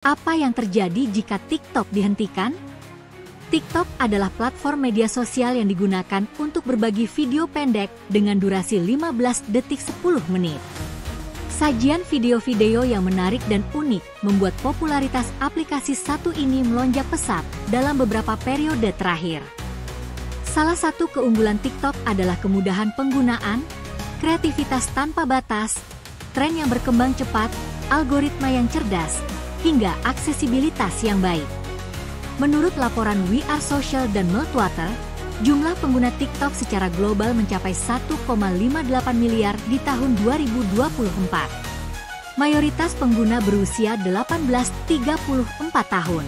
Apa yang terjadi jika TikTok dihentikan? TikTok adalah platform media sosial yang digunakan untuk berbagi video pendek dengan durasi 15 detik 10 menit. Sajian video-video yang menarik dan unik membuat popularitas aplikasi satu ini melonjak pesat dalam beberapa periode terakhir. Salah satu keunggulan TikTok adalah kemudahan penggunaan, kreativitas tanpa batas, tren yang berkembang cepat, algoritma yang cerdas, hingga aksesibilitas yang baik. Menurut laporan We Are Social dan Meltwater, jumlah pengguna TikTok secara global mencapai 1,58 miliar di tahun 2024. Mayoritas pengguna berusia 18-34 tahun.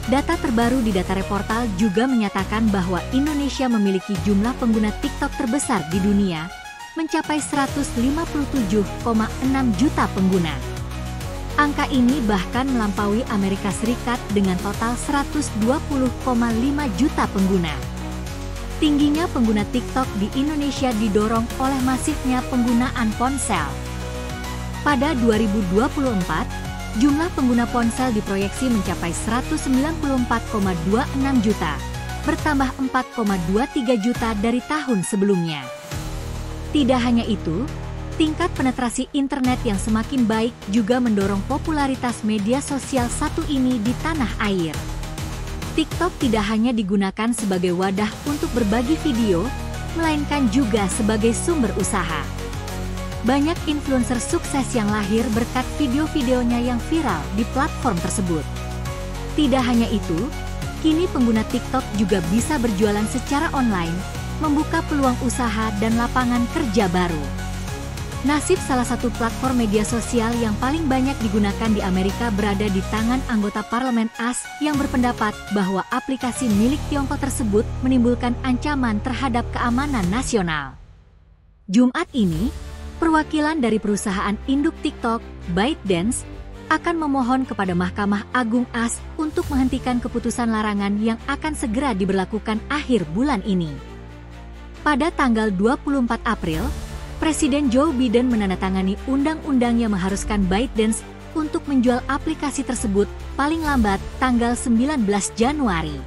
Data terbaru di Data Reportal juga menyatakan bahwa Indonesia memiliki jumlah pengguna TikTok terbesar di dunia, mencapai 157,6 juta pengguna. Angka ini bahkan melampaui Amerika Serikat dengan total 120,5 juta pengguna. Tingginya pengguna TikTok di Indonesia didorong oleh masifnya penggunaan ponsel. Pada 2024, jumlah pengguna ponsel diproyeksi mencapai 194,26 juta, bertambah 4,23 juta dari tahun sebelumnya. Tidak hanya itu, tingkat penetrasi internet yang semakin baik juga mendorong popularitas media sosial satu ini di tanah air. TikTok tidak hanya digunakan sebagai wadah untuk berbagi video, melainkan juga sebagai sumber usaha. Banyak influencer sukses yang lahir berkat video-videonya yang viral di platform tersebut. Tidak hanya itu, kini pengguna TikTok juga bisa berjualan secara online, membuka peluang usaha dan lapangan kerja baru. Nasib salah satu platform media sosial yang paling banyak digunakan di Amerika berada di tangan anggota parlemen AS yang berpendapat bahwa aplikasi milik Tiongkok tersebut menimbulkan ancaman terhadap keamanan nasional. Jumat ini, perwakilan dari perusahaan induk TikTok, ByteDance, akan memohon kepada Mahkamah Agung AS untuk menghentikan keputusan larangan yang akan segera diberlakukan akhir bulan ini. Pada tanggal 24 April, Presiden Joe Biden menandatangani undang-undang yang mengharuskan ByteDance untuk menjual aplikasi tersebut paling lambat tanggal 19 Januari.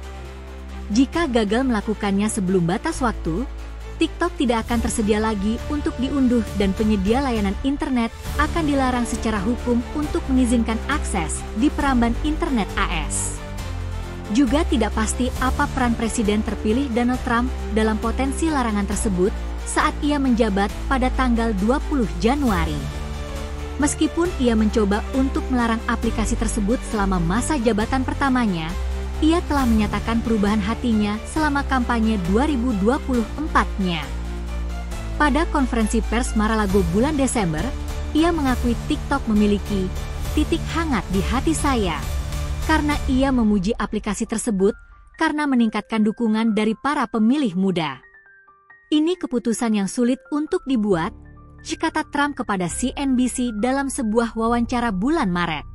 Jika gagal melakukannya sebelum batas waktu, TikTok tidak akan tersedia lagi untuk diunduh dan penyedia layanan internet akan dilarang secara hukum untuk mengizinkan akses di peramban internet AS. Juga tidak pasti apa peran Presiden terpilih Donald Trump dalam potensi larangan tersebut saat ia menjabat pada tanggal 20 Januari. Meskipun ia mencoba untuk melarang aplikasi tersebut selama masa jabatan pertamanya, ia telah menyatakan perubahan hatinya selama kampanye 2024-nya. Pada konferensi pers Mar-a-Lago bulan Desember, ia mengakui TikTok memiliki titik hangat di hati saya, karena ia memuji aplikasi tersebut karena meningkatkan dukungan dari para pemilih muda. Ini keputusan yang sulit untuk dibuat, kata Trump kepada CNBC dalam sebuah wawancara bulan Maret.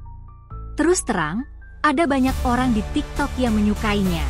Terus terang, ada banyak orang di TikTok yang menyukainya.